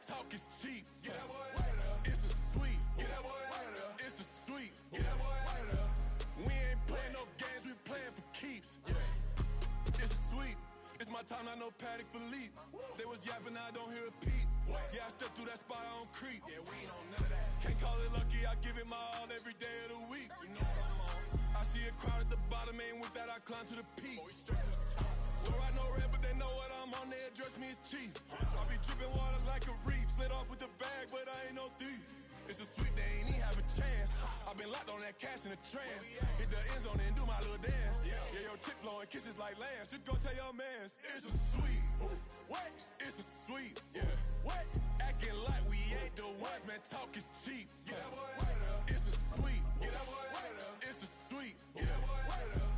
talk is cheap. Get that boy out of there. It's a sweep. Get that boy out of there. It's a sweep. Get that boy out of there. We ain't playing no games, we playing for keeps. Yeah. It's a sweep. It's my time, not no Paddock Philippe. They was yapping, I don't hear a peep. Yeah, I step through that spot, I don't creep. Yeah, we ain't on none of that. Can't call it lucky, I give it my all every day of the week. You know what I'm on. I see a crowd at the bottom, ain't with that, I climb to the peak. Don't ride no red, but they know what I'm on, they address me as chief. I be dripping water like a reef, slid off with the bag, but I ain't no thief. It's a sweep, they ain't even have a chance. I've been locked on that cash in a trance. Hit the end zone and do my little dance. Yeah, your chick blowing kisses like lambs. Should go tell your mans. It's a sweep. What? It's a sweep. Yeah. What? Acting like we ain't the ones, man. Talk is cheap. Get that boy out of there. It's a sweep. Get that boy out of there. It's a sweep. Get that boy out of there.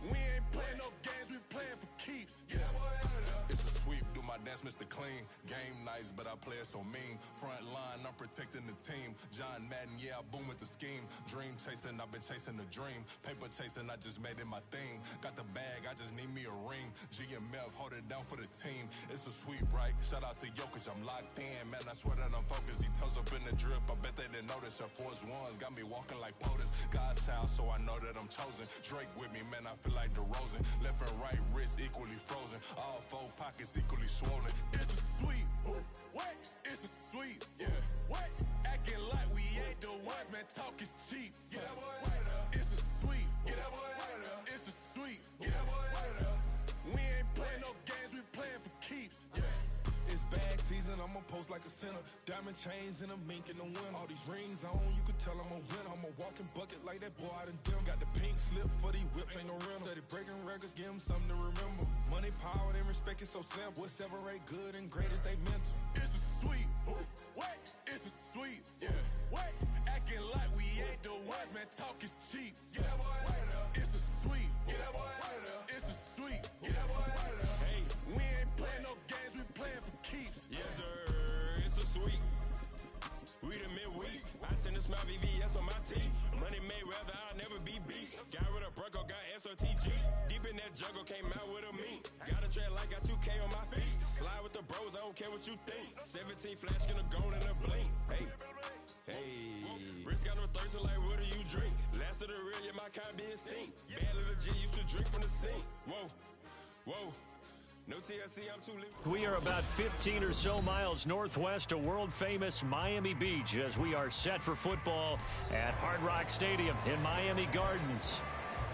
We ain't playing no games, we playing for keeps. Get that boy out of there. It's a sweep. Do my dance, Mr. Clean. Game nice, but I play it so mean. Front line, I'm protecting the team. John Madden, yeah, I boom with the scheme. Dream chasing, I've been chasing the dream. Paper chasing, I just made it my thing. Got the bag, I just need me a ring. Gm1, hold it down for the team. It's a sweep, right? Shout out to Jokic, I'm locked in. Man, I swear that I'm focused. He toes up in the drip, I bet they didn't notice. Air Force Ones got me walking like POTUS. God's child, so I know that I'm chosen. Drake with me, man, I feel like DeRozan. Left and right wrist equally frozen. All four pockets equally swollen. It's a sweep. What? It's a sweep. Yeah. What? Acting like we ain't the ones, man. Talk is cheap. Get that boy out of there. It's a sweep. Get that boy out of there. It's a sweep. Get that boy out of there. We ain't playing no games, we playing for keeps. Yeah. It's bag season, I'ma post like a sinner. Diamond chains and a mink in the wind. All these rings on, you could tell I'm a winner. I'm a walking bucket like that boy out in dim. Got the pink slip for these whips, ain't no rental. Steady breaking records, give them something to remember. Money, power, and respect is so simple. What separate good and great is they mental. It's a sweep. What? It's a sweep. Yeah. What? Acting like we ain't the ones, man. Talk is cheap. Get that boy out of there. It's a sweep. Get that boy out of there. It's a sweep. Get that boy out of there. Hey, we ain't playing no games, we playing for keeps. Yes, sir. It's a sweep. We the midweek. I tend to smile VVS on my teeth. Money made rather I'll never be beat. Got rid of Bronco, got SOTG. Deep in that jungle, came out with a meat. Got a tread like got 2K on my feet. Slide with the bros, I don't care what you think. 17 flash gonna go in a blink. Hey. Hey, Rich got no thirst, like what do you drink? Last of the real, yeah, my kind be extinct. Bad little G used to drink from the sink. Whoa, whoa. No TLC, I'm too lit. We are about 15 or so miles northwest of world-famous Miami Beach as we are set for football at Hard Rock Stadium in Miami Gardens.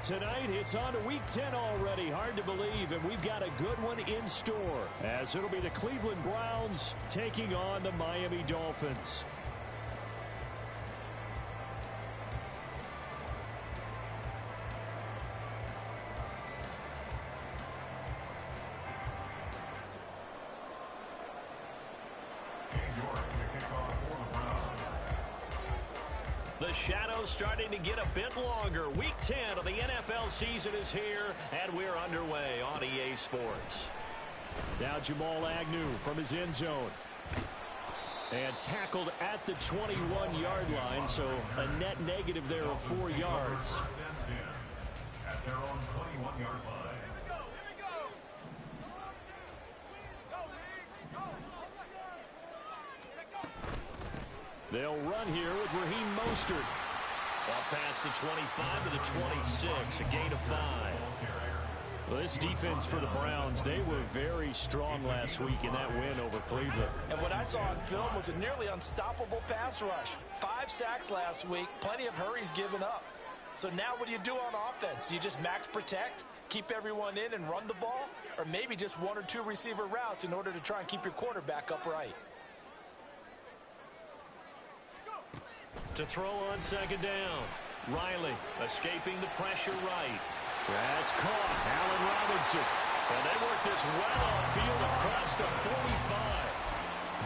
Tonight, it's on to Week 10 already. Hard to believe, and we've got a good one in store as it'll be the Cleveland Browns taking on the Miami Dolphins. The shadows starting to get a bit longer. Week 10 of the NFL season is here, and we're underway on EA Sports. Now Jamal Agnew from his end zone. And tackled at the 21-yard line, so a net negative there of 4 yards. At their own 21-yard line. They'll run here with Raheem Mostert. Up past the 25 to the 26, a gain of 5. Well, this defense for the Browns, they were very strong last week in that win over Cleveland. And what I saw on film was a nearly unstoppable pass rush. 5 sacks last week, plenty of hurries given up. So now what do you do on offense? You just max protect, keep everyone in and run the ball, or maybe just 1 or 2 receiver routes in order to try and keep your quarterback upright. To throw on second down. Riley escaping the pressure right. That's caught. Allen Robinson. And they work this well offfield across the 45.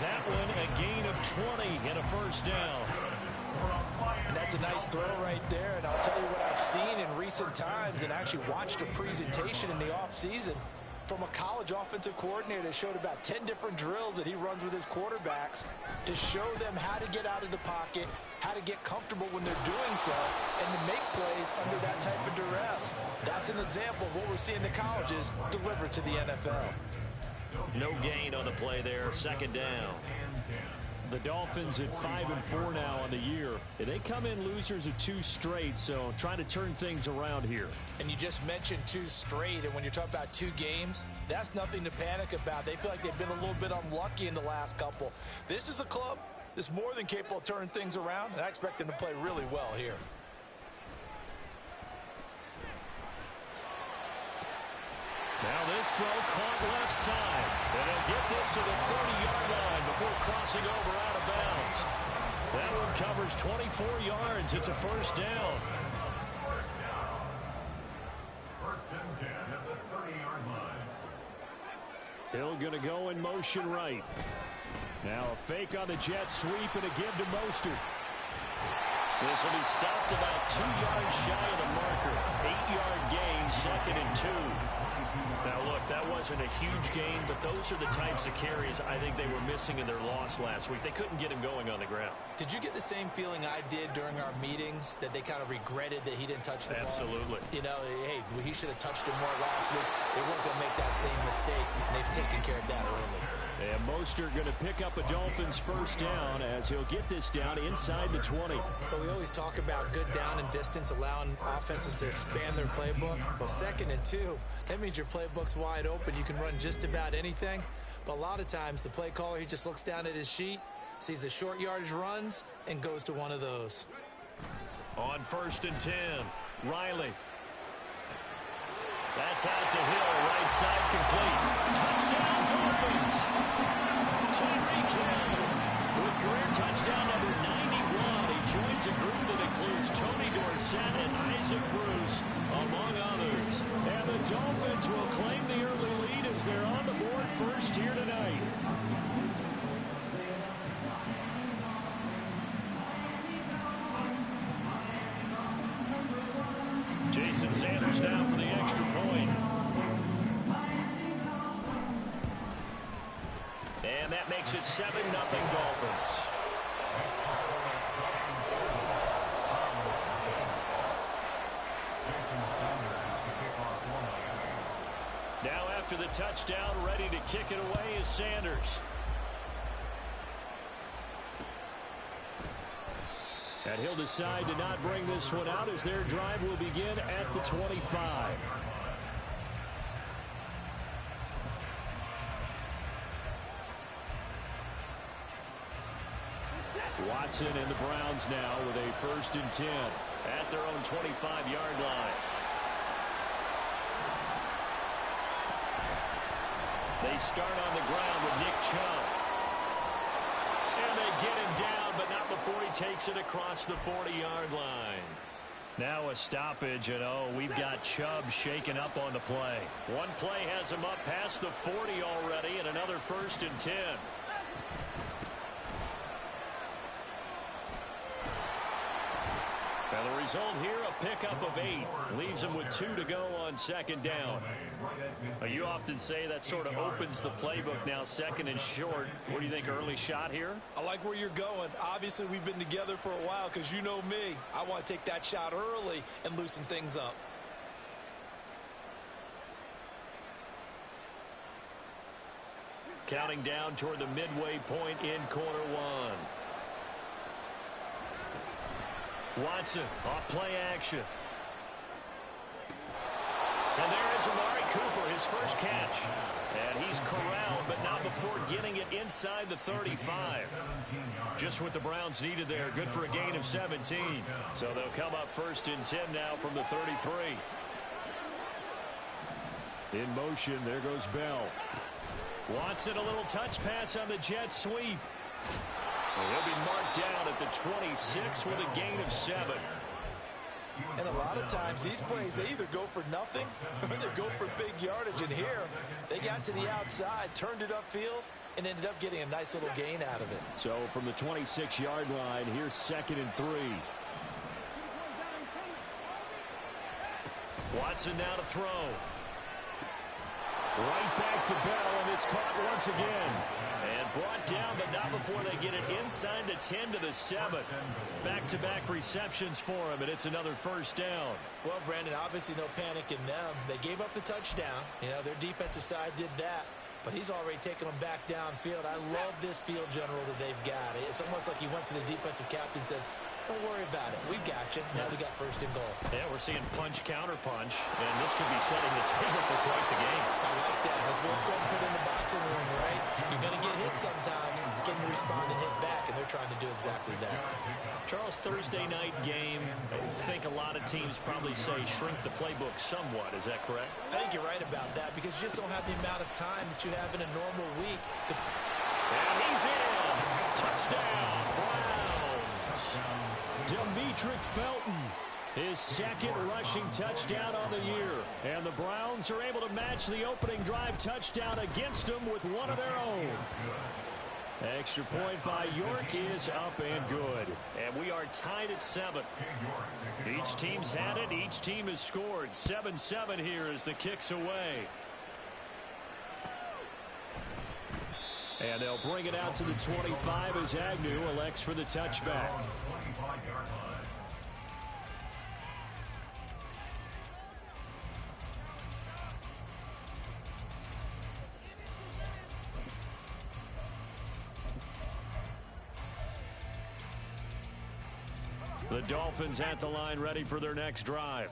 That one a gain of 20 and a first down. And that's a nice throw right there. And I'll tell you what I've seen in recent times and actually watched a presentation in the offseason from a college offensive coordinator that showed about 10 different drills that he runs with his quarterbacks to show them how to get out of the pocket, how to get comfortable when they're doing so, and to make plays under that type of duress. That's an example of what we're seeing the colleges deliver to the NFL. No gain on the play there, second down. The Dolphins at 5-4 now on the year. They come in losers of 2 straight, so trying to turn things around here. And you just mentioned 2 straight, and when you're talking about 2 games, that's nothing to panic about. They feel like they've been a little bit unlucky in the last couple. This is a club that's more than capable of turning things around, and I expect them to play really well here. Now this throw caught left side. And they'll get this to the 30-yard line before crossing over out of bounds. That one covers 24 yards. It's a first down. First and 10 at the 30-yard line. Hill going to go in motion right. Now a fake on the jet sweep and a give to Mostert. This will be stopped about 2 yards shy of the marker. 8-yard gain, 2nd and 2. Now, look, that wasn't a huge gain, but those are the types of carries I think they were missing in their loss last week. They couldn't get him going on the ground. Did you get the same feeling I did during our meetings, that they kind of regretted that he didn't touch the ball? Absolutely. You know, hey, he should have touched him more last week. They weren't going to make that same mistake, and they've taken care of that early. And Mostert going to pick up a Dolphins first down as he'll get this down inside the 20. But we always talk about good down and distance, allowing offenses to expand their playbook. Well, 2nd and 2, that means your playbook's wide open. You can run just about anything. But a lot of times, the play caller, he just looks down at his sheet, sees the short yardage runs, and goes to one of those. On 1st and 10, Riley. That's out to Hill, right side complete. Touchdown, Dolphins! Tyreek Hill with career touchdown number 91. He joins a group that includes Tony Dorsett and Isaac Bruce, among others. And the Dolphins will claim the early lead as they're on the board first here tonight. Jason Sanders now for the extra point. And that makes it 7-0 Dolphins. Now after the touchdown, ready to kick it away is Sanders. And he'll decide to not bring this one out as their drive will begin at the 25. Watson and the Browns now with a 1st and 10 at their own 25-yard line. They start on the ground with Nick Chubb. And they get him down, but not before he takes it across the 40-yard line. Now a stoppage, and we've got Chubb shaken up on the play. One play has him up past the 40 already, and another 1st and 10. And the result here, a pickup of 8. Leaves him with 2 to go on 2nd down. You often say that sort of opens the playbook now, 2nd and short. What do you think, early shot here? I like where you're going. Obviously, we've been together for a while because you know me. I want to take that shot early and loosen things up. Counting down toward the midway point in quarter 1. Watson off play action. And there is Amari Cooper, his first catch. And he's corralled, but not before getting it inside the 35. Just what the Browns needed there. Good for a gain of 17. So they'll come up 1st and 10 now from the 33. In motion, there goes Bell. Watson, a little touch pass on the jet sweep. He'll be marked down at the 26 with a gain of 7. And a lot of times these plays, they either go for nothing or they go for big yardage. And here, they got to the outside, turned it upfield, and ended up getting a nice little gain out of it. So from the 26-yard line, here's 2nd and 3. Watson now to throw. Right back to Bell, and it's caught once again. And brought down, but not before they get it inside the 10 to the 7. Back-to-back receptions for him, and it's another 1st down. Well, Brandon, obviously no panic in them. They gave up the touchdown. You know, their defensive side did that. but he's already taken them back downfield. I love this field general that they've got. It's almost like he went to the defensive captain and said, don't worry about it. We've got you. Now they got first and goal. Yeah, we're seeing punch, counter punch, and this could be setting the table for quite the game. I like that. That's what's going to put in the boxing ring, right? You're going to get hit sometimes. Can you respond and hit back? And they're trying to do exactly that. Charles, Thursday night game, I think a lot of teams probably say shrink the playbook somewhat. Is that correct? I think you're right about that because you just don't have the amount of time that you have in a normal week. And he's in. Touchdown, Browns. Demetric Felton, his second rushing touchdown on the year. And the Browns are able to match the opening drive touchdown against them with one of their own. Extra point by York is up and good. And we are tied at 7. Each team's had it. Each team has scored. 7-7 here as the kick's away. And they'll bring it out to the 25 as Agnew elects for the touchback. The Dolphins at the line ready for their next drive.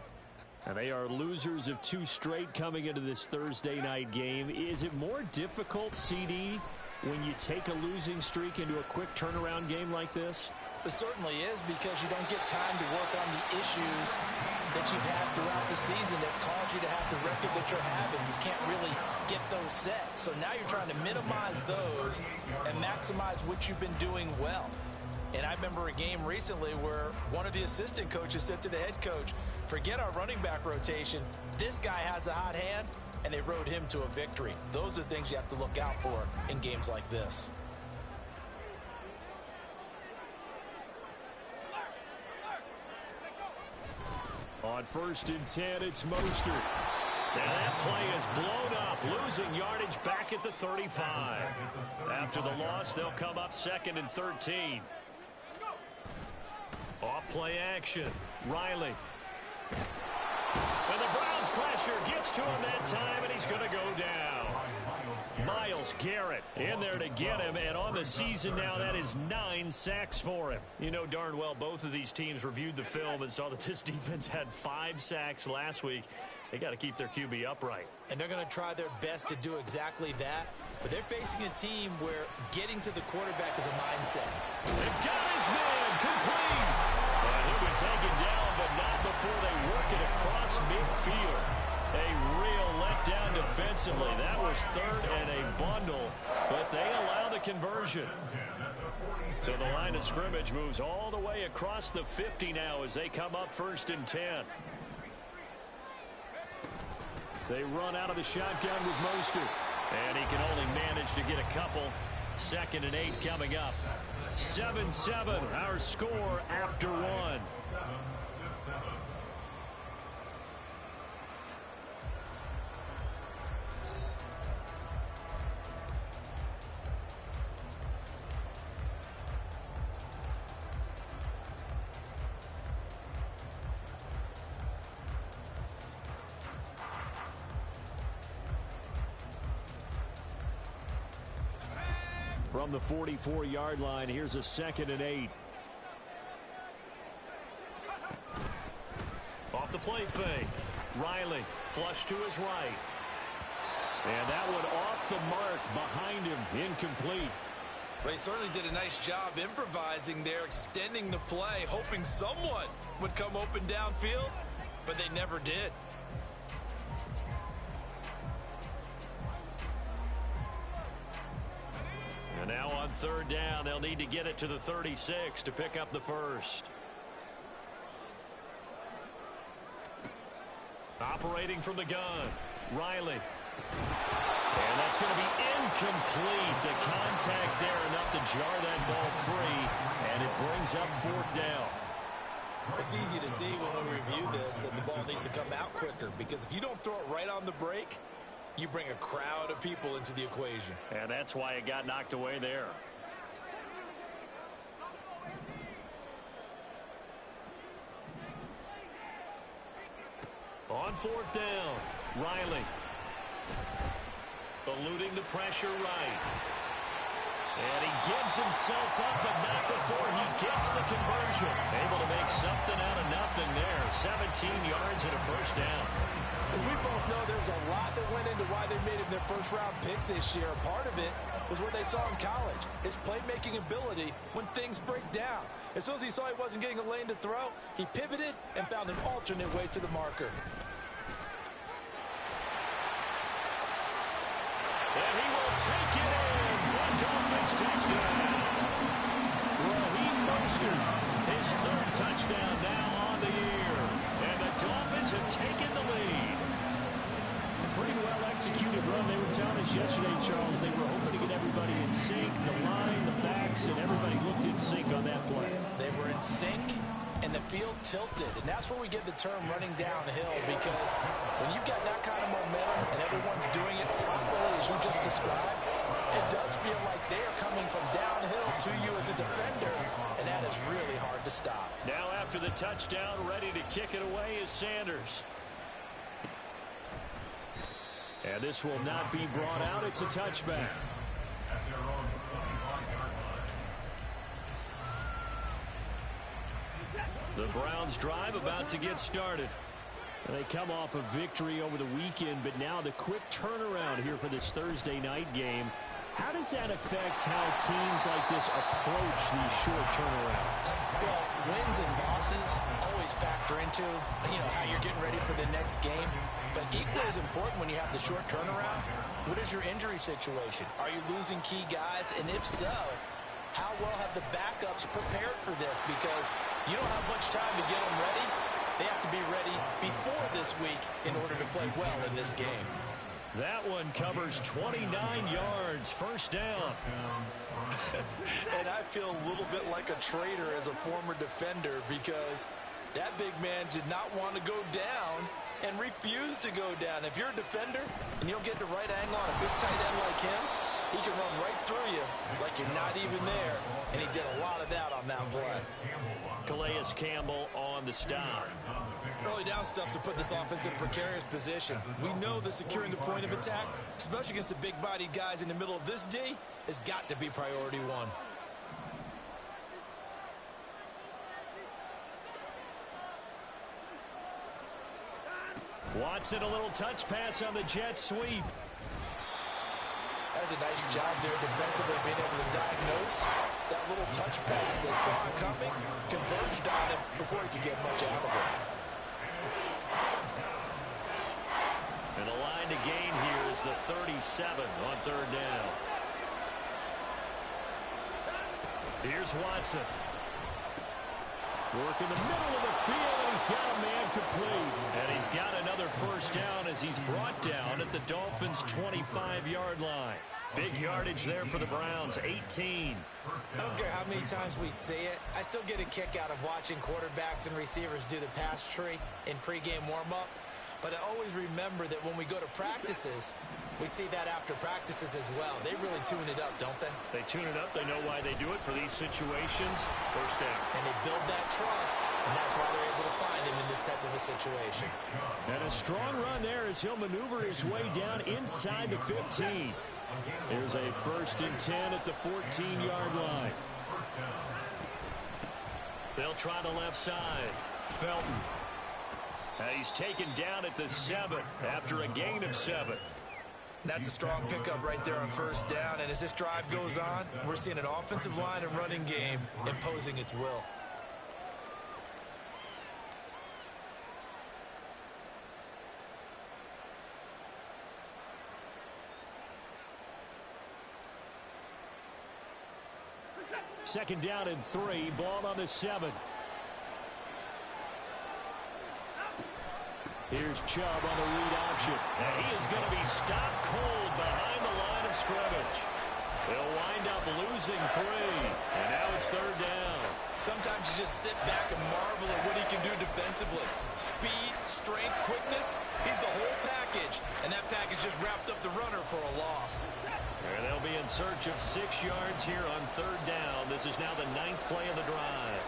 And they are losers of 2 straight coming into this Thursday night game. Is it more difficult, CD, when you take a losing streak into a quick turnaround game like this? It certainly is because you don't get time to work on the issues that you've had throughout the season that cause you to have the record that you're having. You can't really get those set. So now you're trying to minimize those and maximize what you've been doing well. And I remember a game recently where one of the assistant coaches said to the head coach, forget our running back rotation. This guy has a hot hand, and they rode him to a victory. Those are things you have to look out for in games like this. On 1st and 10, it's Mostert. And that play is blown up, losing yardage back at the 35. After the loss, they'll come up 2nd and 13. Off play action. Riley. And the Browns pressure gets to him that time, and he's going to go down. Myles Garrett in there to get him, and on the season now, that is 9 sacks for him. You know darn well both of these teams reviewed the film and saw that this defense had 5 sacks last week. They got to keep their QB upright. And they're going to try their best to do exactly that. But they're facing a team where getting to the quarterback is a mindset. They've got his man complete. And he'll be taken down, but not before they work it across midfield. A real letdown defensively. That was 3rd and a bundle, but they allow the conversion. So the line of scrimmage moves all the way across the 50 now as they come up 1st and 10. They run out of the shotgun with Mostert. And he can only manage to get a couple. 2nd and 8 coming up. 7-7, our score after 1. From the 44-yard line, here's a 2nd and 8. Off the play fake. Riley, flush to his right. And that one off the mark behind him, incomplete. Well, he certainly did a nice job improvising there, extending the play, hoping someone would come open downfield, but they never did. And now on 3rd down, they'll need to get it to the 36 to pick up the first. Operating from the gun, Riley. And that's going to be incomplete. The contact there enough to jar that ball free, and it brings up 4th down. It's easy to see when we review this that the ball needs to come out quicker, because if you don't throw it right on the break, you bring a crowd of people into the equation. And that's why it got knocked away there. On 4th down, Riley. eluding the pressure right. And he gives himself up, but not before he gets the conversion. Able to make something out of nothing there. 17 yards and a first down. We both know there's a lot that went into why they made him their first-round pick this year. Part of it was what they saw in college, his playmaking ability when things break down. As soon as he saw he wasn't getting a lane to throw, he pivoted and found an alternate way to the marker. And he will take it in for Dolphins touchdown. Raheem Mostert, his third touchdown now on the year. And the Dolphins have taken the lead. A pretty well-executed run. They were telling us yesterday, Charles, they were hoping to get everybody in sync, the line, the backs, and everybody looked in sync on that play. They were in sync, and the field tilted. And that's where we get the term running downhill, because when you've got that kind of momentum and everyone's doing it properly, as you just described, it does feel like they are coming from downhill to you as a defender, and that is really hard to stop. Now after the touchdown, ready to kick it away is Sanders. And this will not be brought out. It's a touchback. At their own 25-yard line. The Browns drive about to get started. They come off a victory over the weekend, but now the quick turnaround here for this Thursday night game. How does that affect how teams like this approach these short turnarounds? Well, wins and losses always factor into, how you're getting ready for the next game. But equally as important when you have the short turnaround, what is your injury situation? Are you losing key guys? And if so, how well have the backups prepared for this? Because you don't have much time to get them ready. They have to be ready before this week in order to play well in this game. That one covers 29 yards, first down. And I feel a little bit like a traitor as a former defender, because that big man did not want to go down and refused to go down. If you're a defender and you don't get the right angle on a big tight end like him, he can run right through you like you're not even there. And he did a lot of that on that play. Calais Campbell on the stop. Early down stuff to put this offense in a precarious position. We know that securing the point of attack, especially against the big-bodied guys in the middle of this D, has got to be priority one. Watson, a little touch pass on the jet sweep. That's a nice job there defensively, being able to diagnose that little touch pass. They saw it coming, converged on it before he could get much out of it. And the line to gain here is the 37 on third down. Here's Watson. Work in the middle of the field, and he's got a man complete. And he's got another first down as he's brought down at the Dolphins' 25-yard line. Big yardage there for the Browns, 18. I don't care how many times we say it, I still get a kick out of watching quarterbacks and receivers do the pass tree in pregame warm-up. But I always remember that when we go to practices, we see that after practices as well. They really tune it up, don't they? They tune it up. They know why they do it for these situations. First down. And they build that trust, and that's why they're able to find him in this type of a situation. And a strong run there as he'll maneuver his way down inside the 15. There's a 1st and 10 at the 14-yard line. They'll try the left side. Felton. He's taken down at the 7 after a gain of 7. That's a strong pickup right there on first down. And as this drive goes on, we're seeing an offensive line and running game imposing its will. Second down and 3, ball on the 7. Here's Chubb on the read option. And he is going to be stopped cold behind the line of scrimmage. They'll wind up losing 3. And now it's third down. Sometimes you just sit back and marvel at what he can do defensively. Speed, strength, quickness, he's the whole package. And that package just wrapped up the runner for a loss. And they'll be in search of 6 yards here on third down. This is now the 9th play of the drive.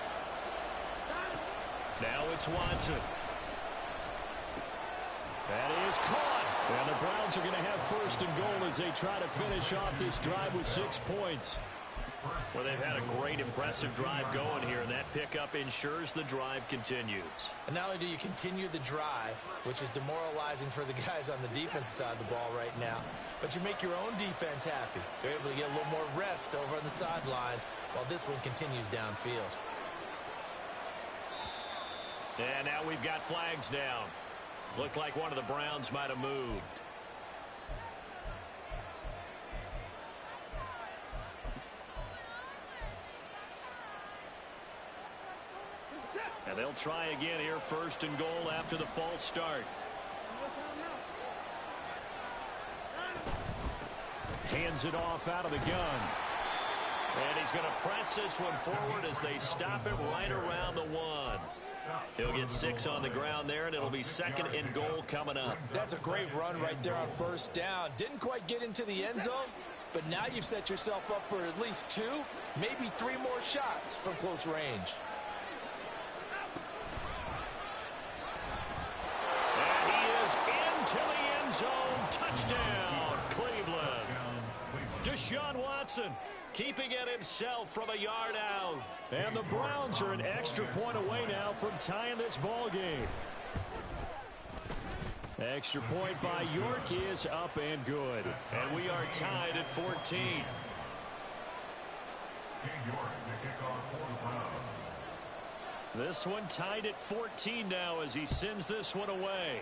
Now it's Watson. That is caught. And the Browns are going to have first and goal as they try to finish off this drive with 6 points. Well, they've had a great, impressive drive going here, and that pickup ensures the drive continues. And not only do you continue the drive, which is demoralizing for the guys on the defensive side of the ball right now, but you make your own defense happy. They're able to get a little more rest over on the sidelines while this one continues downfield. And now we've got flags down. Looked like one of the Browns might have moved. And they'll try again here, first and goal after the false start. Hands it off out of the gun. And he's going to press this one forward as they stop it right around the 1. He'll get 6 on the ground there, and it'll be second and goal coming up. That's a great run right there on first down. Didn't quite get into the end zone, but now you've set yourself up for at least 2, maybe 3 more shots from close range. And he is into the end zone. Touchdown, Cleveland. Deshaun Watson keeping it himself from a yard out. And the Browns are an extra point away now from tying this ball game. Extra point by York is up and good. And we are tied at 14. This one tied at 14 now as he sends this one away.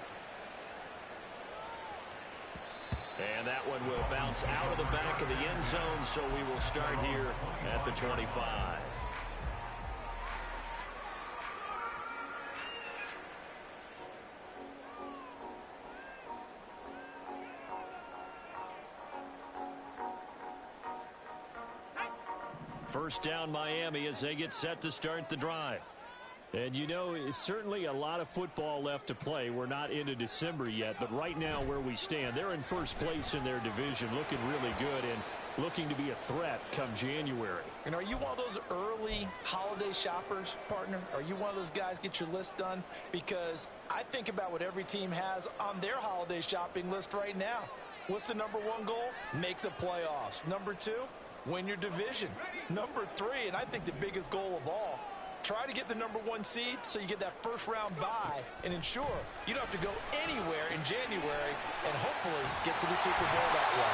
And that one will bounce out of the back of the end zone, so we will start here at the 25. First down Miami as they get set to start the drive. And you know, it's certainly a lot of football left to play. We're not into December yet, but right now where we stand, they're in first place in their division, looking really good and looking to be a threat come January. And are you one of those early holiday shoppers, partner? Are you one of those guys get your list done? Because I think about what every team has on their holiday shopping list right now. What's the number 1 goal? Make the playoffs. Number 2, win your division. Number 3, and I think the biggest goal of all, try to get the number 1 seed so you get that first-round bye and ensure you don't have to go anywhere in January and hopefully get to the Super Bowl that way.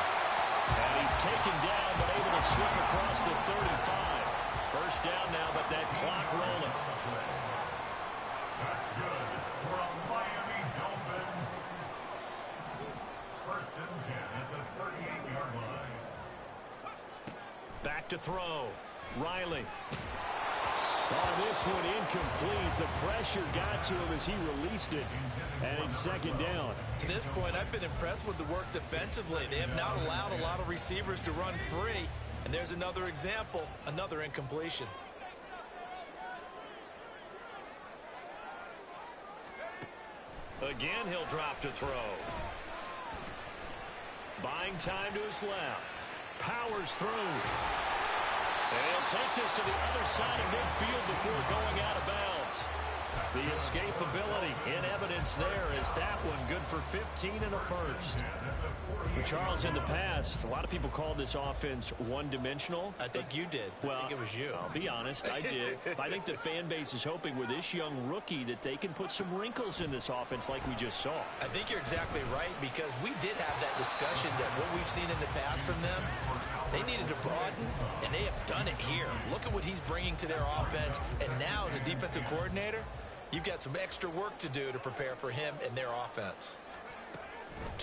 And he's taken down but able to slip across the 35. First down now, but that clock rolling. That's good for a Miami Dolphin. First and 10 at the 38-yard line. Back to throw. Riley. Oh, this one incomplete. The pressure got to him as he released it. And it's second down. To this point, I've been impressed with the work defensively. They have not allowed a lot of receivers to run free. And there's another example, another incompletion. Again, he'll drop to throw. Buying time to his left. Powers through. And he'll take this to the other side of midfield before going out of bounds. The escapability in evidence there is that one good for 15 and a first. Charles, in the past, a lot of people called this offense one-dimensional. I think you did. Well, I think it was you. I'll be honest, I did. I think the fan base is hoping with this young rookie that they can put some wrinkles in this offense like we just saw. I think you're exactly right, because we did have that discussion that what we've seen in the past from them, they needed to broaden, and they have done it here. Look at what he's bringing to their offense, and now as a defensive coordinator, you've got some extra work to do to prepare for him and their offense.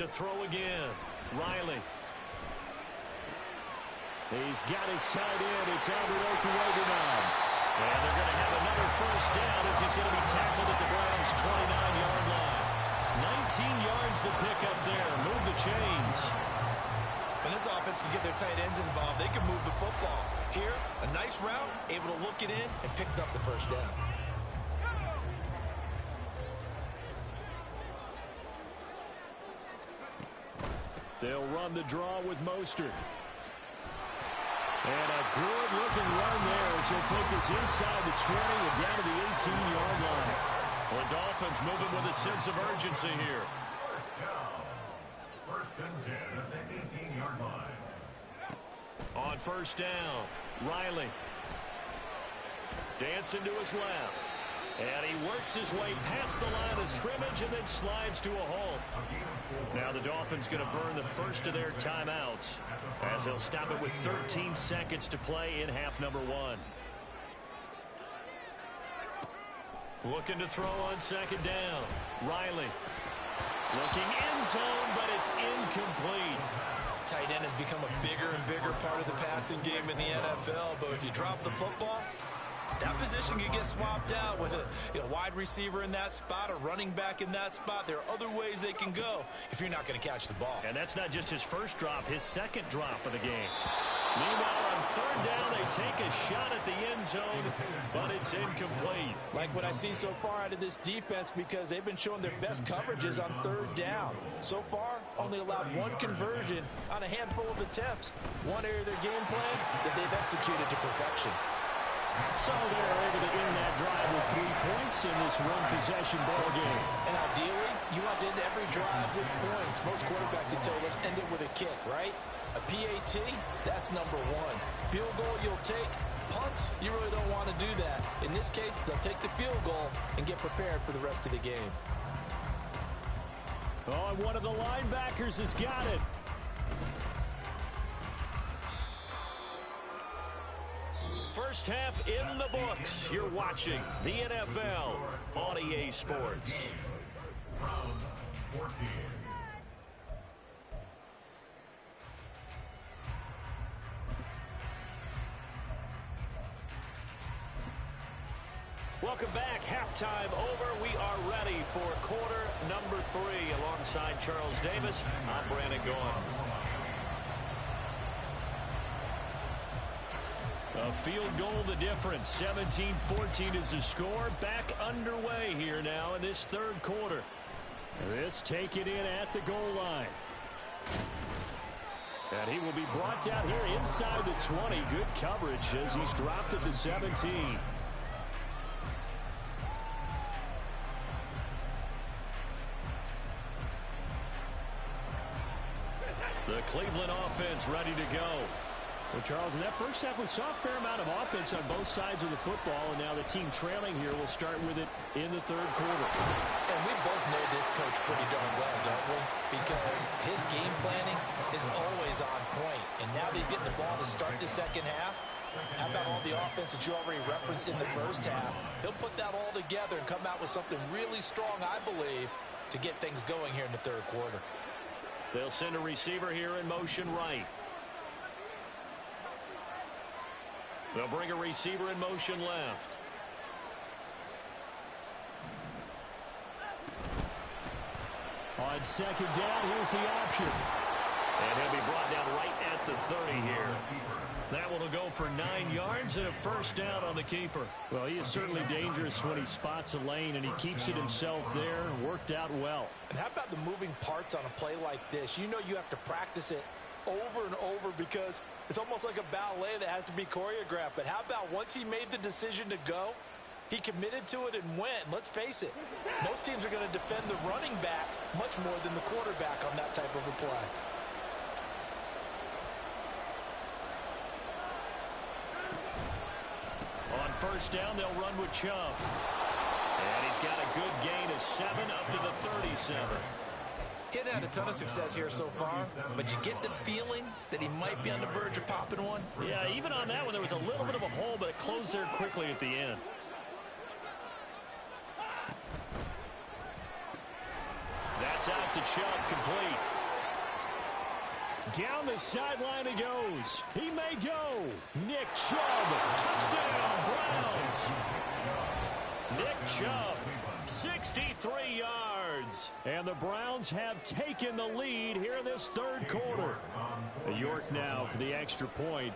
To throw again, Riley. He's got his tight end. It's Albert Okuwogunam. And they're going to have another first down as he's going to be tackled at the Browns' 29-yard line. 19 yards the pickup there. Move the chains. When this offense can get their tight ends involved, they can move the football. Here, a nice route, able to look it in, and picks up the first down. They'll run the draw with Mostert. And a good-looking run there as he'll take this inside the 20 and down to the 18-yard line. The Dolphins moving with a sense of urgency here. and 10 at the 18-yard line. On first down, Riley. Dancing to his left. And he works his way past the line of scrimmage and then slides to a halt. Now the Dolphins going to burn the first of their timeouts as they'll stop it with 13 seconds to play in half number 1. Looking to throw on second down. Riley. Looking end zone, but it's incomplete. Tight end has become a bigger and bigger part of the passing game in the NFL, but if you drop the football, that position can get swapped out with a wide receiver in that spot, a running back in that spot. There are other ways they can go if you're not going to catch the ball. And that's not just his first drop, his second drop of the game. Meanwhile, on third down, they take a shot at the end zone, but it's incomplete. Like what I see so far out of this defense, because they've been showing their best coverages on third down. So far, only allowed one conversion on a handful of attempts. One area of their game plan that they've executed to perfection. So they're able to end that drive with 3 points in this one-possession ball game. And ideally, you want to end every drive with points. Most quarterbacks would tell you, let's end it with a kick, right? A PAT, that's number 1. Field goal you'll take. Punts, you really don't want to do that. In this case, they'll take the field goal and get prepared for the rest of the game. Oh, and one of the linebackers has got it. First half in the books. You're watching the NFL on EA Sports. Browns 14. Welcome back. Halftime over. We are ready for quarter number 3. Alongside Charles Davis, I'm Brandon Gaughan. A field goal the difference. 17-14 is the score. Back underway here now in this third quarter. This taken in at the goal line. And he will be brought down here inside the 20. Good coverage as he's dropped at the 17. The Cleveland offense ready to go. Well, Charles, in that first half, we saw a fair amount of offense on both sides of the football, and now the team trailing here will start with it in the third quarter. And we both know this coach pretty darn well, don't we? Because his game planning is always on point. And now that he's getting the ball to start the second half, how about all the offense that you already referenced in the first half? He'll put that all together and come out with something really strong, I believe, to get things going here in the third quarter. They'll send a receiver here in motion right. They'll bring a receiver in motion left. On second down, here's the option. And he'll be brought down right at the 30 here. That one will go for 9 yards and a first down on the keeper. Well, he is certainly dangerous when he spots a lane, and he keeps it himself there. Worked out well. And how about the moving parts on a play like this? You know you have to practice it over and over because it's almost like a ballet that has to be choreographed. But how about once he made the decision to go, he committed to it and went. And let's face it, most teams are going to defend the running back much more than the quarterback on that type of a play. On first down, they'll run with Chubb. And he's got a good gain of 7 up to the 37. He hadn't had a ton of success here so far, but you get the feeling that he might be on the verge of popping one. Yeah, even on that one, there was a little bit of a hole, but it closed there quickly at the end. That's out to Chubb, complete. Down the sideline he goes. He may go. Nick Chubb. Touchdown, Browns. Nick Chubb, 63 yards. And the Browns have taken the lead here in this third quarter. York now for the extra point.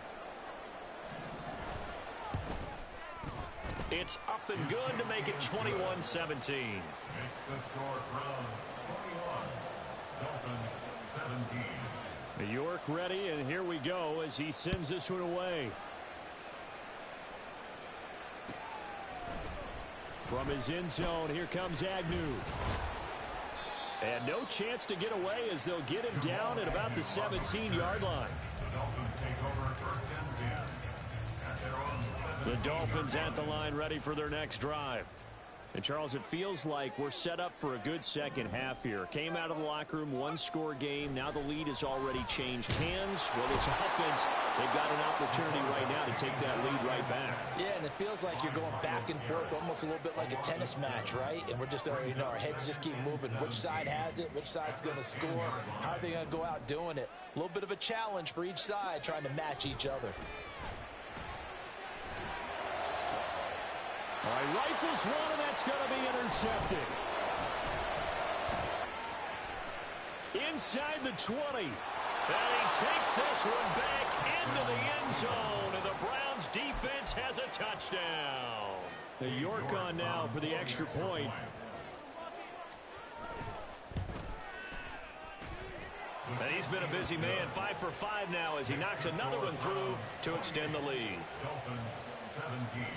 It's up and good to make it 21-17. Makes the score Browns 21, Dolphins 17. York ready, and here we go as he sends this one away. From his end zone, here comes Agnew. And no chance to get away as they'll get him down at about the 17-yard line. The Dolphins take over first and 10 at their own 7. The Dolphins at the line ready for their next drive. And, Charles, it feels like we're set up for a good second half here. Came out of the locker room, one-score game. Now the lead has already changed hands. Well, this offense, they've got an opportunity right now to take that lead right back. Yeah, and it feels like you're going back and forth, almost a little bit like a tennis match, right? And we're just, our heads just keep moving. Which side has it? Which side's going to score? How are they going to go out doing it? A little bit of a challenge for each side, trying to match each other. All right, rifles one, and that's going to be intercepted. Inside the 20. And he takes this one back into the end zone, and the Browns defense has a touchdown. The York on now for the extra point. And he's been a busy man, 5 for 5 now as he knocks another one through to extend the lead. Dolphins 17.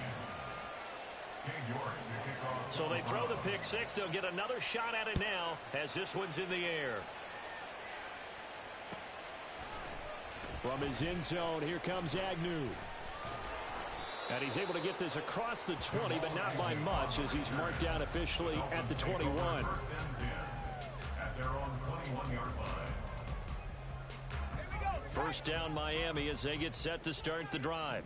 So they throw the pick six. They'll get another shot at it now as this one's in the air. From his end zone, here comes Agnew. And he's able to get this across the 20, but not by much as he's marked down officially at the 21. First and 10 at their own 21-yard line. First down Miami as they get set to start the drive.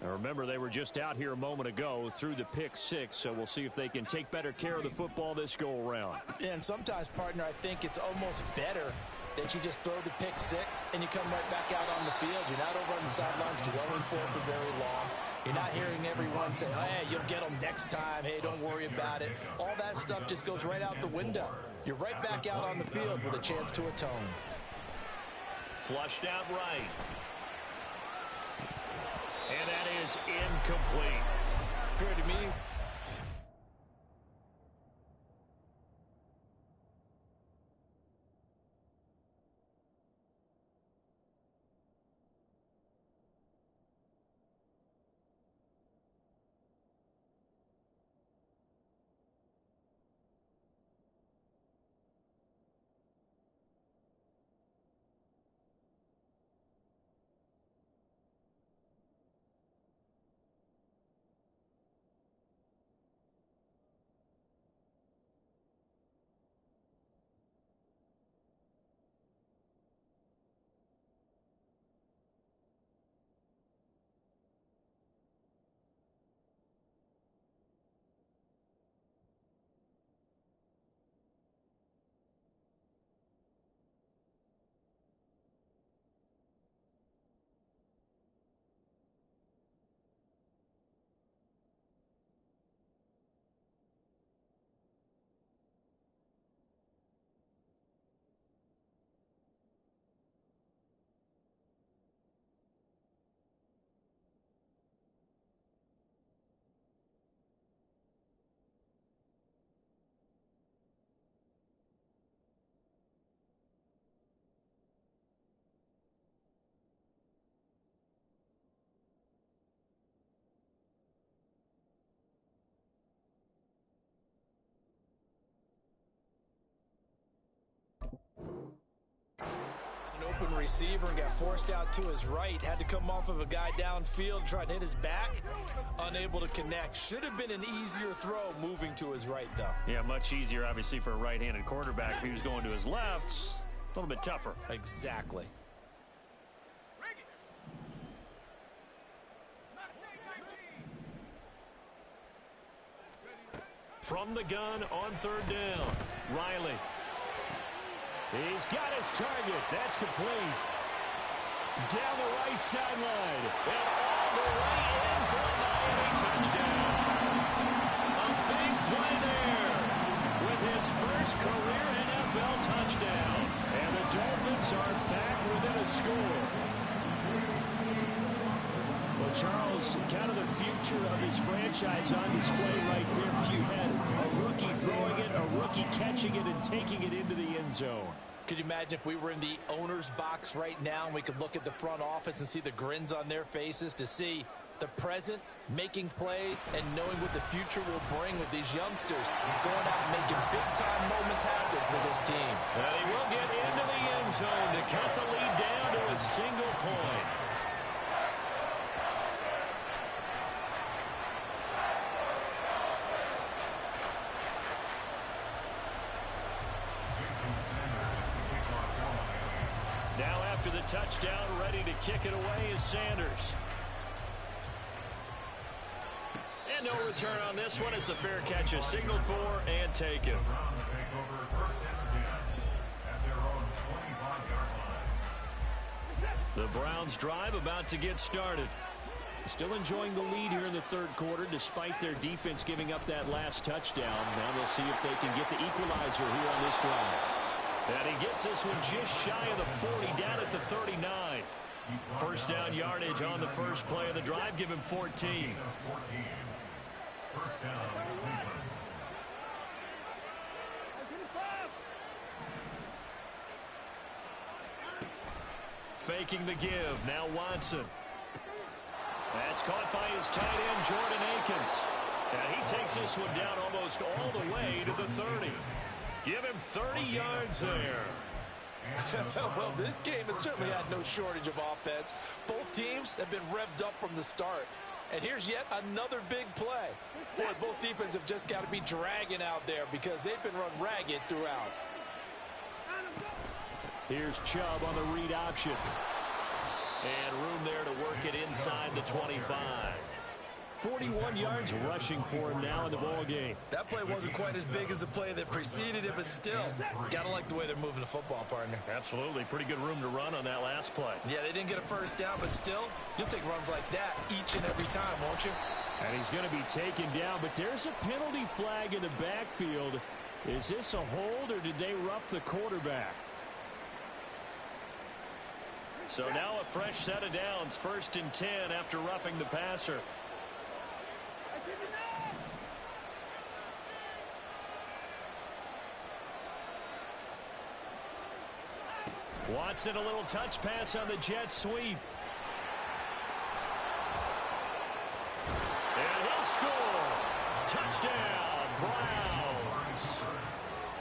Now remember, they were just out here a moment ago through the pick six, so we'll see if they can take better care of the football this go-around. Yeah, and sometimes, partner, I think it's almost better that you just throw the pick six and you come right back out on the field. You're not over on the sidelines dwelling for it for very long. You're not hearing everyone say, hey, you'll get them next time. Hey, don't worry about it. All that stuff just goes right out the window. You're right back out on the field with a chance to atone. Flushed out right. And that is incomplete. Appeared to me. Open receiver and got forced out to his right. Had to come off of a guy downfield, trying to hit his back. Unable to connect. Should have been an easier throw moving to his right, though. Yeah, much easier, obviously, for a right-handed quarterback. If he was going to his left, a little bit tougher. Exactly. From the gun on third down, Riley. He's got his target. That's complete. Down the right sideline. And all the way in for a Miami touchdown. A big play there with his first career NFL touchdown. And the Dolphins are back within a score. Well, Charles, kind of the future of his franchise on display right there. You had a rookie throwing it, a rookie catching it, and taking it into the end zone. Could you imagine if we were in the owner's box right now and we could look at the front office and see the grins on their faces to see the present making plays, and knowing what the future will bring with these youngsters, going out and making big-time moments happen for this team. And he will get into the end zone to cut the lead down to a single point. Now after the touchdown, ready to kick it away is Sanders. And no return on this one as the fair catch is signaled for and taken. The Browns drive about to get started. Still enjoying the lead here in the third quarter despite their defense giving up that last touchdown. Now they'll see if they can get the equalizer here on this drive. And he gets this one just shy of the 40, down at the 39. First down yardage on the first play of the drive. Give him 14. First down, Cleveland. Faking the give. Now Watson. That's caught by his tight end, Jordan Akins. And he takes this one down almost all the way to the 30. Give him 30 yards there. Well, this game has certainly had no shortage of offense. Both teams have been revved up from the start. And here's yet another big play. Boy, both defenses have just got to be dragging out there because they've been run ragged throughout. Here's Chubb on the read option. And room there to work it inside the 25. 41 yards rushing for him now in the ball game. That play wasn't quite as big as the play that preceded it, but still, gotta like the way they're moving the football, partner. Absolutely. Pretty good room to run on that last play. Yeah, they didn't get a first down, but still, you'll take runs like that each and every time, won't you? And he's going to be taken down, but there's a penalty flag in the backfield. Is this a hold, or did they rough the quarterback? So now a fresh set of downs, 1st and 10 after roughing the passer. Watson, a little touch pass on the jet sweep. And he'll score. Touchdown, Browns.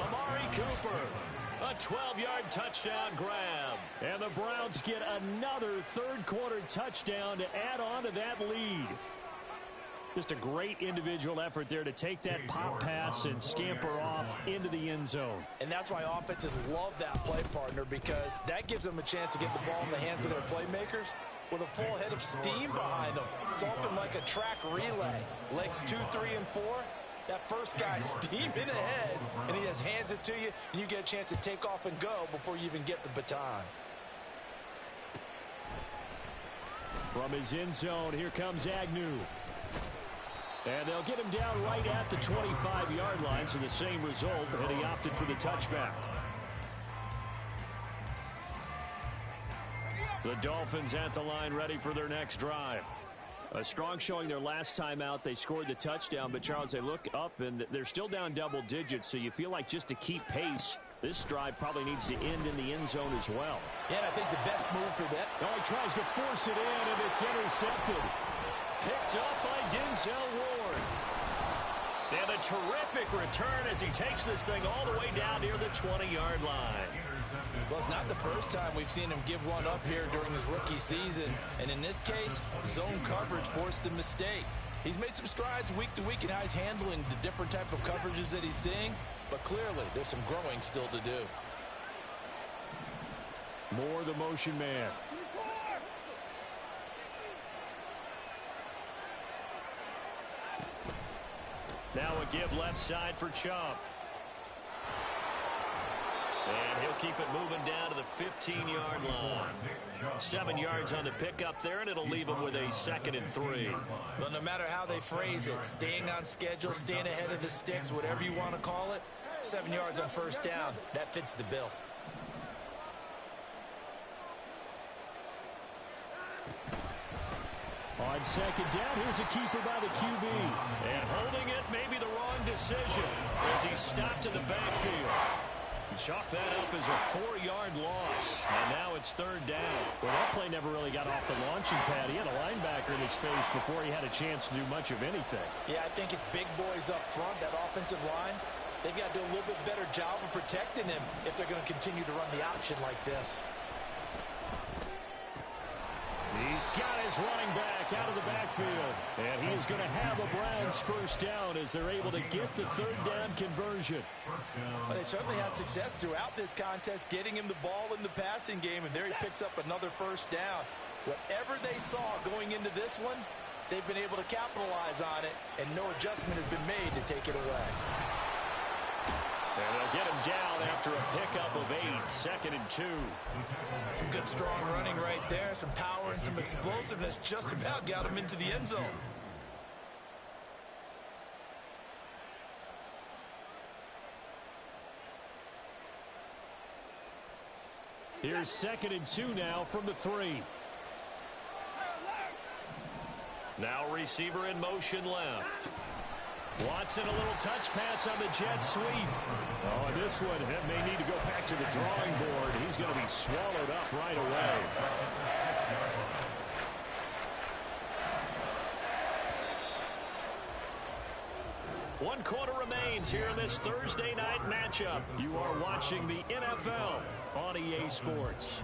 Amari Cooper. A 12-yard touchdown grab. And the Browns get another third-quarter touchdown to add on to that lead. Just a great individual effort there to take that pop pass and scamper off into the end zone. And that's why offenses love that play, partner, because that gives them a chance to get the ball in the hands of their playmakers with a full head of steam behind them. It's often like a track relay. Legs 2, 3, and 4. That first guy steaming ahead, and he just hands it to you, and you get a chance to take off and go before you even get the baton. From his end zone, here comes Agnew. And they'll get him down right at the 25-yard line, so the same result, and he opted for the touchback. The Dolphins at the line ready for their next drive. A strong showing their last time out. They scored the touchdown, but, Charles, they look up, and they're still down double digits, so you feel like just to keep pace, this drive probably needs to end in the end zone as well. Yeah, and I think the best move for that. Oh, he tries to force it in, and it's intercepted. Picked up by Denzel Ward. And a terrific return as he takes this thing all the way down near the 20-yard line. Well, it's not the first time we've seen him give one up here during his rookie season. And in this case, zone coverage forced the mistake. He's made some strides week to week in how he's handling the different type of coverages that he's seeing. But clearly, there's some growing still to do. Moore, the motion man. Now a give left side for Chubb. And he'll keep it moving down to the 15-yard line. 7 yards on the pickup there, and it'll leave him with a 2nd and 3. Well, no matter how they phrase it, staying on schedule, staying ahead of the sticks, whatever you want to call it, 7 yards on first down, that fits the bill. On 2nd down, here's a keeper by the QB. And holding it may be the wrong decision as he stopped in the backfield. Chalk that up as a 4-yard loss. And now it's third down. Well, that play never really got off the launching pad. He had a linebacker in his face before he had a chance to do much of anything. Yeah, I think it's big boys up front, that offensive line. They've got to do a little bit better job of protecting him if they're going to continue to run the option like this. He's got his running back out of the backfield. And he is going to have a Browns first down as they're able to get the third down conversion. Well, they certainly had success throughout this contest, getting him the ball in the passing game, and there he picks up another first down. Whatever they saw going into this one, they've been able to capitalize on it, and no adjustment has been made to take it away. And they'll get him down after a pickup of 8, 2nd and 2. Some good, strong running right there. Some power and some explosiveness just about got him into the end zone. Here's 2nd and 2 now from the 3. Now receiver in motion left. Watson, a little touch pass on the jet sweep. Oh, and this one may need to go back to the drawing board. He's going to be swallowed up right away. One quarter remains here in this Thursday night matchup. You are watching the NFL on EA Sports.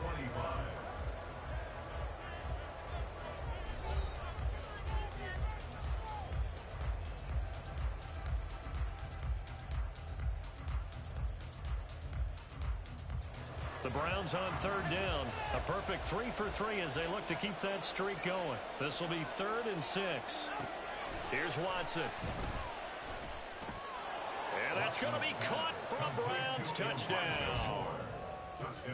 The Browns on third down. A perfect 3 for 3 as they look to keep that streak going. This will be 3rd and 6. Here's Watson. And that's going to be caught for a Browns touchdown.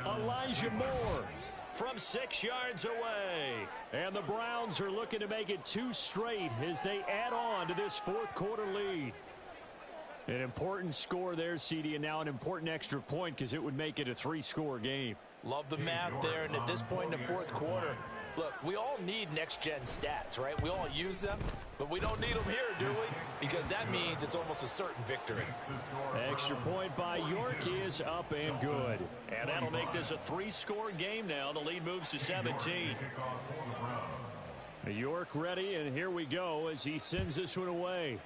Elijah Moore from 6 yards away. And the Browns are looking to make it 2 straight as they add on to this fourth quarter lead. An important score there, CD, and now an important extra point because it would make it a 3-score game. Love the math there, and at this point in the fourth quarter, look, we all need next-gen stats, right? We all use them, but we don't need them here, do we? Because that means it's almost a certain victory. Extra point by York is up and good. And that'll make this a 3-score game now. The lead moves to 17. York ready, and here we go as he sends this one away.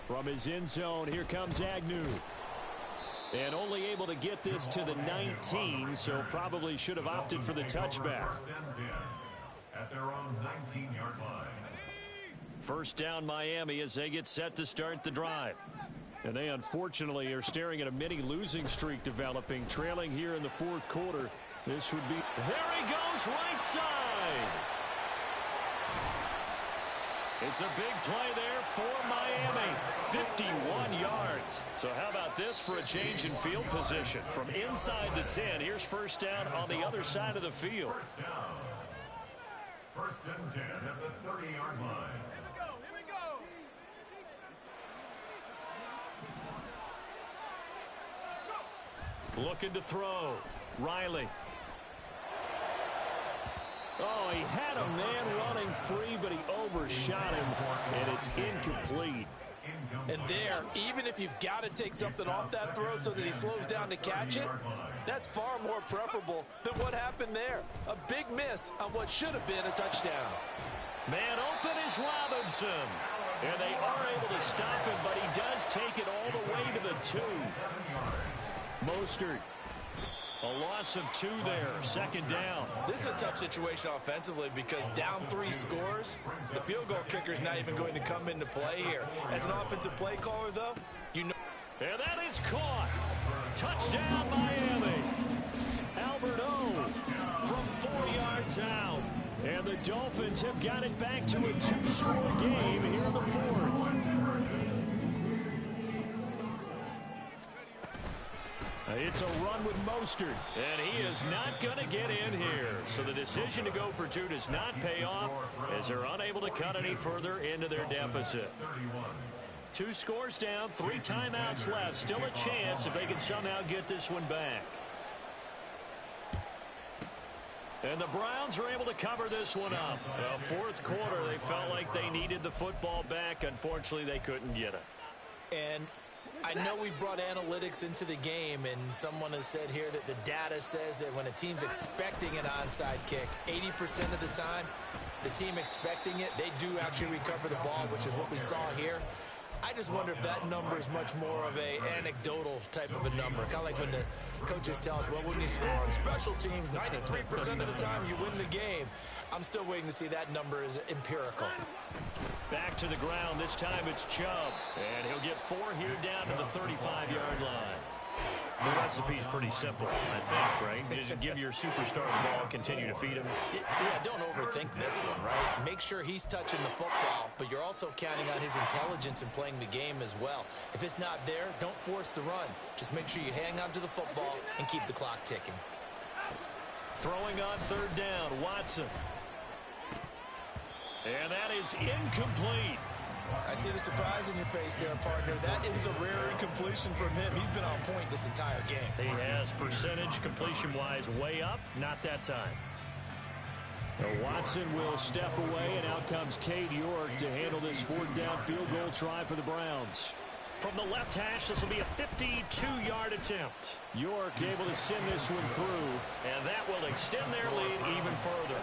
From his end zone, here comes Agnew. And only able to get this to the 19, so probably should have opted for the touchback. At their own 19-yard line. First down Miami as they get set to start the drive. And they unfortunately are staring at a mini losing streak developing, trailing here in the fourth quarter. This would be... There he goes, right side. It's a big play there for Miami. 51 yards. So how about this for a change in field position? From inside the 10, here's first down on the other side of the field. First down. 1st and 10 at the 30-yard line. Here we go. Looking to throw. Riley. Oh, he had a man running free, but he overshot him, and it's incomplete. And there, even if you've got to take something off that throw so that he slows down to catch it, that's far more preferable than what happened there. A big miss on what should have been a touchdown. Man open is Robinson. And they are able to stop him, but he does take it all the way to the 2. Mostert. A loss of 2 there, 2nd down. This is a tough situation offensively because down 3 scores, the field goal kicker is not even going to come into play here. As an offensive play caller, though, you know. And that is caught. Touchdown, Miami. Albert O from 4 yards out. And the Dolphins have got it back to a 2-score game here in the fourth. It's a run with Mostert. And he is not going to get in here. So the decision to go for 2 does not pay off as they're unable to cut any further into their deficit. 2 scores down, 3 timeouts left. Still a chance if they can somehow get this one back. And the Browns are able to cover this one up. Fourth quarter, they felt like they needed the football back. Unfortunately, they couldn't get it. And I know we brought analytics into the game, and someone has said here that the data says that when a team's expecting an onside kick, 80% of the time, the team expecting it, they do actually recover the ball, which is what we saw here. I just wonder if that number is much more of a anecdotal type of a number. Kind of like when the coaches tell us, well, when you score on special teams, 93% of the time you win the game. I'm still waiting to see that number is empirical. Back to the ground. This time it's Chubb. And he'll get 4 here down to the 35-yard line. The recipe's pretty simple, I think, right? Just give your superstar the ball, continue to feed him. Yeah, don't overthink this one, right? Make sure he's touching the football, but you're also counting on his intelligence in playing the game as well. If it's not there, don't force the run. Just make sure you hang on to the football and keep the clock ticking. Throwing on 3rd down, Watson. And that is incomplete. I see the surprise in your face there, partner. That is a rare incompletion from him. He's been on point this entire game. He has percentage completion-wise way up. Not that time. Watson will step away, and out comes Cade York to handle this 4th down field goal try for the Browns. From the left hash, this will be a 52-yard attempt. York able to send this one through, and that will extend their lead even further.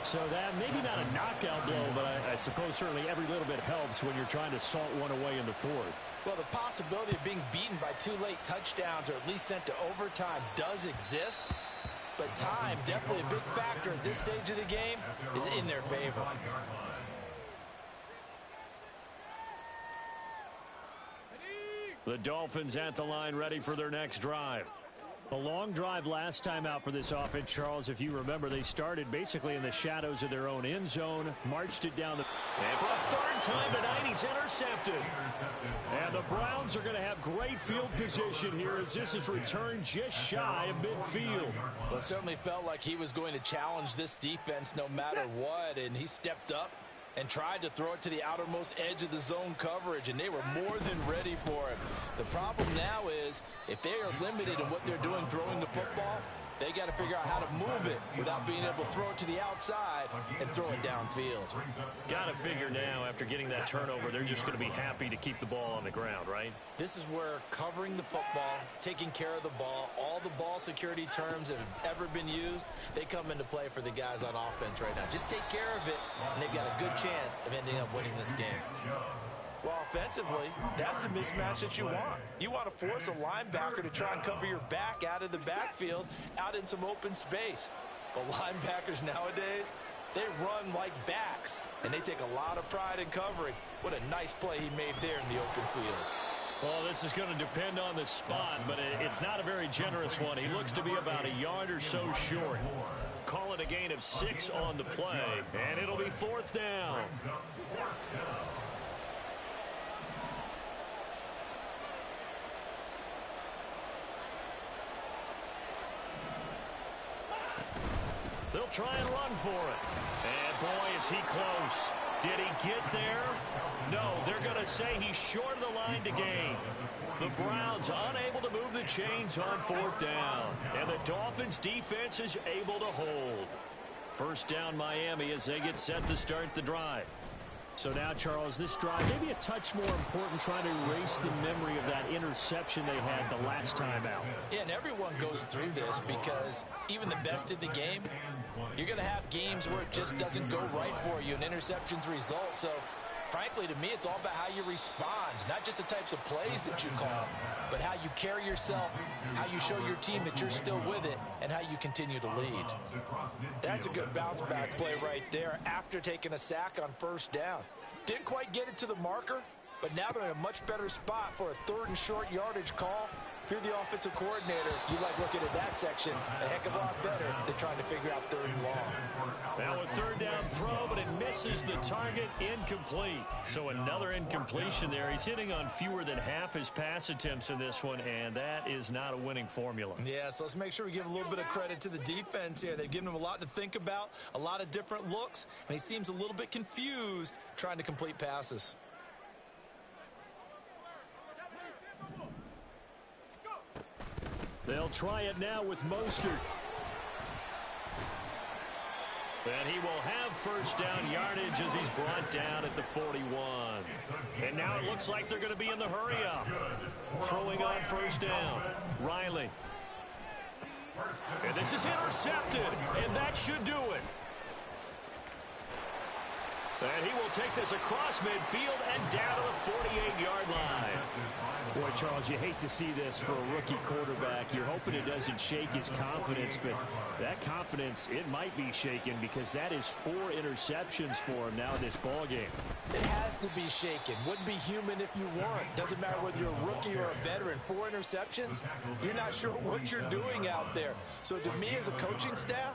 So that maybe not a knockout blow, but I suppose certainly every little bit helps when you're trying to salt one away in the 4th. Well, the possibility of being beaten by 2 late touchdowns or at least sent to overtime does exist. But time, definitely a big factor at this stage of the game, is in their favor. The Dolphins at the line ready for their next drive. A long drive last time out for this offense, Charles. If you remember, they started basically in the shadows of their own end zone, marched it down the... And for a 3rd time tonight, he's intercepted. And the Browns are going to have great field position here as this is returned just shy of midfield. Well, it certainly felt like he was going to challenge this defense no matter what, and he stepped up and tried to throw it to the outermost edge of the zone coverage, and they were more than ready for it. The problem now is if they are limited in what they're doing throwing the football, they got to figure out how to move it without being able to throw it to the outside and throw it downfield. Got to figure now, after getting that turnover, they're just going to be happy to keep the ball on the ground, right? This is where covering the football, taking care of the ball, all the ball security terms that have ever been used, they come into play for the guys on offense right now. Just take care of it, and they've got a good chance of ending up winning this game. Well, offensively, that's the mismatch that you want. You want to force a linebacker to try and cover your back out of the backfield, out in some open space. But linebackers nowadays, they run like backs, and they take a lot of pride in covering. What a nice play he made there in the open field. Well, this is going to depend on the spot, but it's not a very generous one. He looks to be about a yard or so short. Call it a gain of 6 on the play, and it'll be 4th down. They'll try and run for it. And boy, is he close. Did he get there? No, they're going to say he's short of the line to gain. The Browns unable to move the chains on 4th down. And the Dolphins defense is able to hold. 1st down Miami as they get set to start the drive. So now, Charles, this drive maybe a touch more important, trying to erase the memory of that interception they had the last time out. Yeah, and everyone goes through this because even the best in the game, you're going to have games where it just doesn't go right for you, and interceptions result. So, frankly, to me, it's all about how you respond, not just the types of plays that you call, but how you carry yourself, how you show your team that you're still with it, and how you continue to lead. That's a good bounce-back play right there after taking a sack on 1st down. Didn't quite get it to the marker, but now they're in a much better spot for a 3rd and short yardage call. If you're the offensive coordinator, you like looking at that section a heck of a lot better than trying to figure out 3rd and long. Now a 3rd down throw, but it misses the target, incomplete. So another incompletion there. He's hitting on fewer than half his pass attempts in this one, and that is not a winning formula. Yeah, so let's make sure we give a little bit of credit to the defense here. They've given him a lot to think about, a lot of different looks, and he seems a little bit confused trying to complete passes. They'll try it now with Mostert. And he will have first down yardage as he's brought down at the 41. And now it looks like they're going to be in the hurry up. Throwing on first down. Riley. And this is intercepted. And that should do it. And he will take this across midfield and down to the 48-yard line. Boy, Charles, you hate to see this for a rookie quarterback. You're hoping it doesn't shake his confidence, but that confidence, it might be shaken because that is 4 interceptions for him now in this ballgame. It has to be shaken. Wouldn't be human if you weren't. Doesn't matter whether you're a rookie or a veteran. 4 interceptions, you're not sure what you're doing out there. So to me as a coaching staff,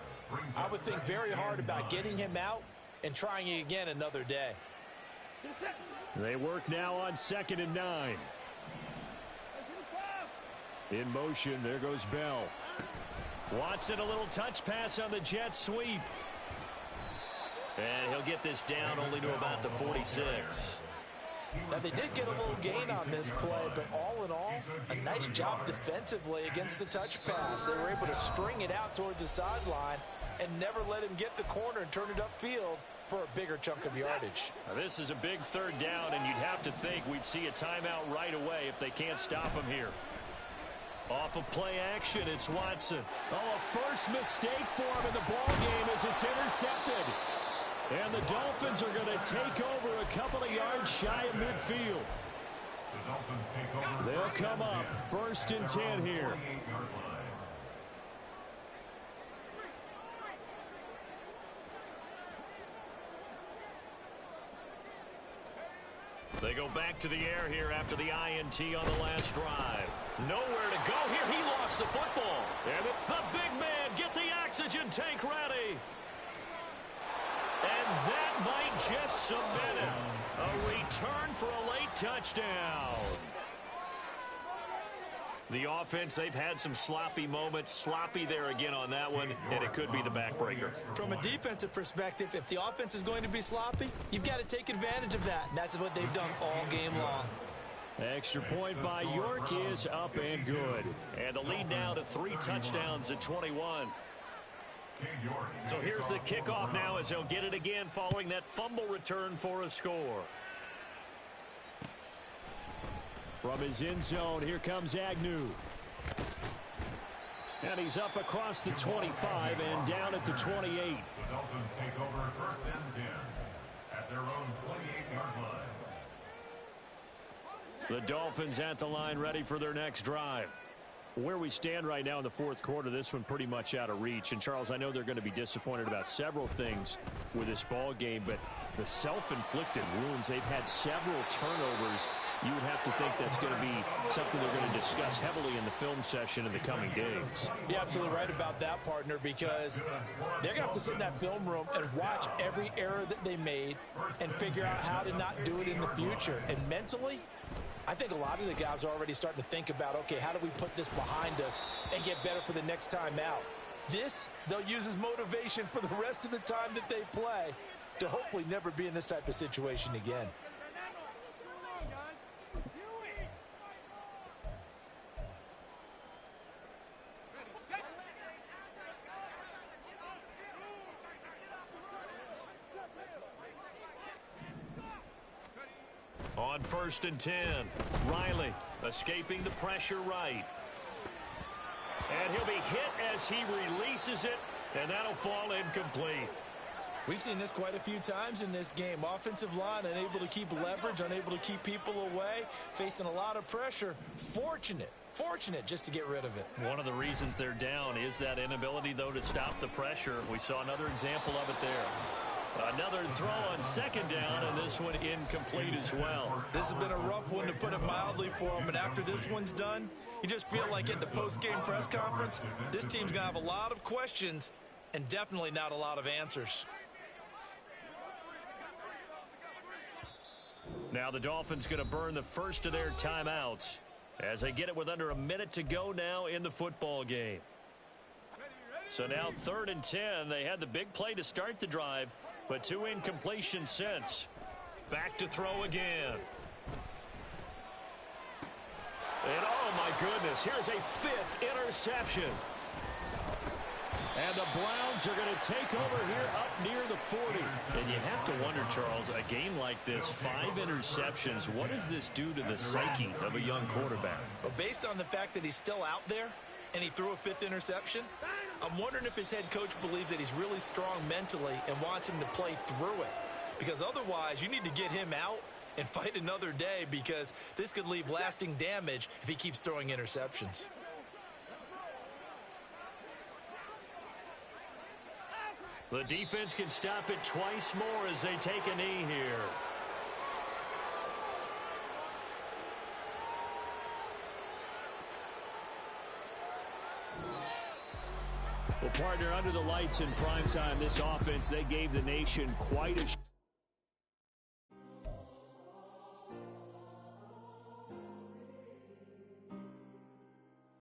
I would think very hard about getting him out and trying it again another day. They work now on 2nd and 9. In motion, there goes Bell. Watson, a little touch pass on the jet sweep. And he'll get this down only to about the 46. Now, they did get a little gain on this play, but all in all, a nice job defensively against the touch pass. They were able to string it out towards the sideline and never let him get the corner and turn it upfield for a bigger chunk of yardage. Now, this is a big 3rd down, and you'd have to think we'd see a timeout right away if they can't stop him here. Off of play action, it's Watson. Oh, a first mistake for him in the ballgame as it's intercepted. And the Dolphins are going to take over a couple of yards shy of midfield. The Dolphins take over. They'll come up 1st and 10 here. They go back to the air here after the INT on the last drive. Nowhere to go here. He lost the football. And the big man, get the oxygen tank ready. And that might just submit it. A return for a late touchdown. The offense, they've had some sloppy moments. Sloppy there again on that one, and it could be the backbreaker. From a defensive perspective, if the offense is going to be sloppy, you've got to take advantage of that. And that's what they've done all game long. Extra point by York is up and good. And the lead now to 3 touchdowns at 21. So here's the kickoff now as he'll get it again following that fumble return for a score. From his end zone, here comes Agnew. And he's up across the 25 and down at the 28. The Dolphins take over 1st and 10 at their own 28-yard line. The Dolphins at the line ready for their next drive. Where we stand right now in the 4th quarter, this one pretty much out of reach. And, Charles, I know they're going to be disappointed about several things with this ball game, but the self-inflicted wounds, they've had several turnovers. You would have to think that's going to be something they're going to discuss heavily in the film session in the coming days. You're absolutely right about that, partner, because they're going to have to sit in that film room and watch every error that they made and figure out how to not do it in the future. And mentally, I think a lot of the guys are already starting to think about, okay, how do we put this behind us and get better for the next time out? This, they'll use as motivation for the rest of the time that they play to hopefully never be in this type of situation again. On 1st and 10, Riley escaping the pressure right. And he'll be hit as he releases it, and that'll fall incomplete. We've seen this quite a few times in this game. Offensive line unable to keep leverage, unable to keep people away, facing a lot of pressure. Fortunate just to get rid of it. One of the reasons they're down is that inability, though, to stop the pressure. We saw another example of it there. Another throw on 2nd down, and this one incomplete as well. This has been a rough one, to put it mildly, for him. And after this one's done, you just feel like at the post-game press conference, this team's going to have a lot of questions and definitely not a lot of answers. Now the Dolphins going to burn the first of their timeouts as they get it with under a minute to go now in the football game. So now 3rd and 10. They had the big play to start the drive, but 2 incompletions since. Back to throw again. And oh my goodness, here's a 5th interception. And the Browns are going to take over here up near the 40. And you have to wonder, Charles, a game like this, 5 interceptions, what does this do to the psyche of a young quarterback? Well, based on the fact that he's still out there and he threw a 5th interception, I'm wondering if his head coach believes that he's really strong mentally and wants him to play through it. Because otherwise, you need to get him out and fight another day, because this could leave lasting damage if he keeps throwing interceptions. The defense can stop it twice more as they take a knee here. Well, partner, under the lights in primetime, this offense, they gave the nation quite a